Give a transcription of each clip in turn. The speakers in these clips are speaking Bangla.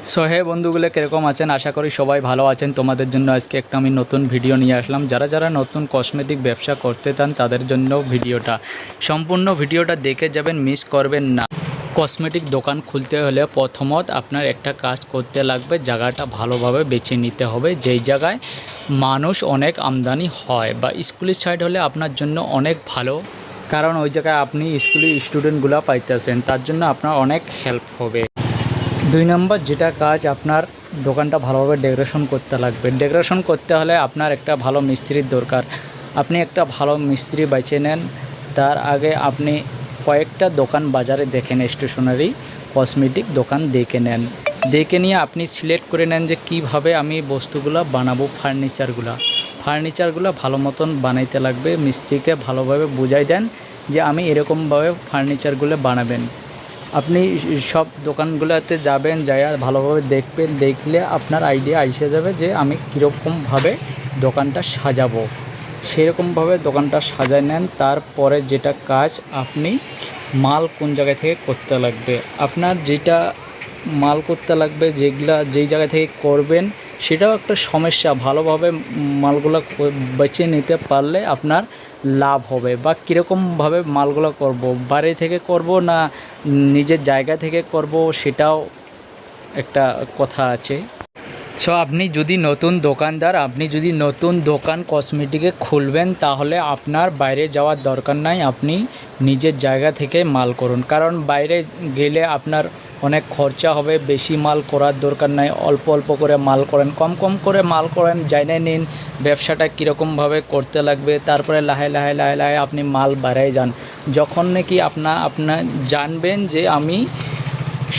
সো হে বন্ধুগুলো কীরকম আছেন? আশা করি সবাই ভালো আছেন। তোমাদের জন্য আজকে একটা আমি নতুন ভিডিও নিয়ে আসলাম। যারা নতুন কসমেটিক ব্যবসা করতে চান তাদের জন্য ভিডিওটা সম্পূর্ণ ভিডিওটা দেখে যাবেন, মিস করবেন না। কসমেটিক দোকান খুলতে হলে প্রথমত আপনার একটা কাজ করতে লাগবে, জায়গাটা ভালোভাবে বেছে নিতে হবে। যেই জায়গায় মানুষ অনেক আমদানি হয় বা স্কুলের সাইড হলে আপনার জন্য অনেক ভালো, কারণ ওই জায়গায় আপনি স্কুলের স্টুডেন্টগুলো পাইতেছেন, তার জন্য আপনার অনেক হেল্প হবে। 2 নম্বর যেটা কাজ, আপনার দোকানটা ভালোভাবে ডেকোরেশন করতে লাগবে। ডেকোরেশন করতে হলে আপনার একটা ভালো মিস্ত্রির দরকার। আপনি একটা ভালো মিস্ত্রি বেছে নেন। তার আগে আপনি কয়েকটা দোকান বাজারে দেখেন, স্টেশনারি কসমেটিক দোকান দেখে নেন। দেখে নিয়ে আপনি সিলেক্ট করে নেন যে কিভাবে আমি বস্তুগুলো বানাবো। ফার্নিচারগুলো ভালো মতন বানাইতে লাগবে। মিস্ত্রিকে ভালোভাবে বুঝাই দেন যে আমি এরকমভাবে ফার্নিচারগুলো বানাবেন। আপনি সব দোকানগুলোতে যাবেন, যাইয়া ভালোভাবে দেখবেন। দেখলে আপনার আইডিয়া এসে যাবে যে আমি কীরকমভাবে দোকানটা সাজাবো। সেরকমভাবে দোকানটা সাজায় নেন। তারপরে যেটা কাজ, আপনি মাল কোন জায়গা থেকে করতে লাগবে, আপনার যেটা মাল করতে লাগবে, যেই জায়গা থেকে করবেন সেটাও একটা সমস্যা। ভালোভাবে মালগুলো বেছে নিতে পারলে আপনার লাভ হবে। বা কীরকমভাবে মালগুলো করব, বাড়ি থেকে করব না নিজের জায়গা থেকে করব, সেটাও একটা কথা আছে। সো আপনি যদি নতুন দোকানদার, আপনি যদি নতুন দোকান কসমেটিকে খুলবেন, তাহলে আপনার বাইরে যাওয়ার দরকার নাই। আপনি নিজের জায়গা থেকে মাল করুন, কারণ বাইরে গেলে আপনার অনেক খরচা হবে। বেশি মাল করার দরকার নাই, অল্প অল্প করে মাল করেন, কম কম করে মাল করেন, জানিয়ে নিন ব্যবসাটা কীরকমভাবে করতে লাগবে। তারপরে লাহে লাহে লাহে লাহে আপনি মাল বাড়াই যান। যখন নাকি আপনার জানবেন যে আমি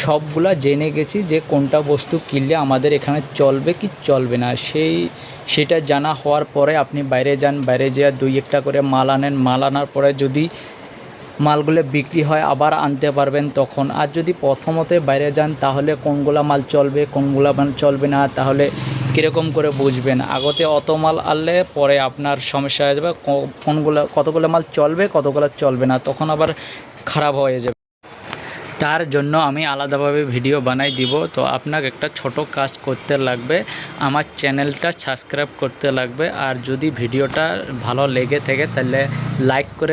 সবগুলা জেনে গেছি যে কোনটা বস্তু কিনলে আমাদের এখানে চলবে কি চলবে না, সেটা জানা হওয়ার পরে আপনি বাইরে যান। বাইরে যেয়ে 2-1টা করে মাল আনেন। মাল আনার পরে যদি মালগুলো বিক্রি হয় আবার আনতে পারবেন তখন। আর যদি প্রথমতে বাইরে যান তাহলে কোনগুলা মাল চলবে কোনগুলা মাল চলবে না, তাহলে কীরকম করে বুঝবেন? আগতে অত মাল আনলে পরে আপনার সমস্যা হয়ে যাবে। কতগুলো মাল চলবে কতগুলো চলবে না, তখন আবার খারাপ হয়ে যাবে। তার জন্য আমি আলাদাভাবে ভিডিও বানাই দিব। তো আপনাকে একটা ছোট কাজ করতে লাগবে, আমার চ্যানেলটা সাবস্ক্রাইব করতে লাগবে। আর যদি ভিডিওটা ভালো লেগে থাকে তাহলে লাইক করে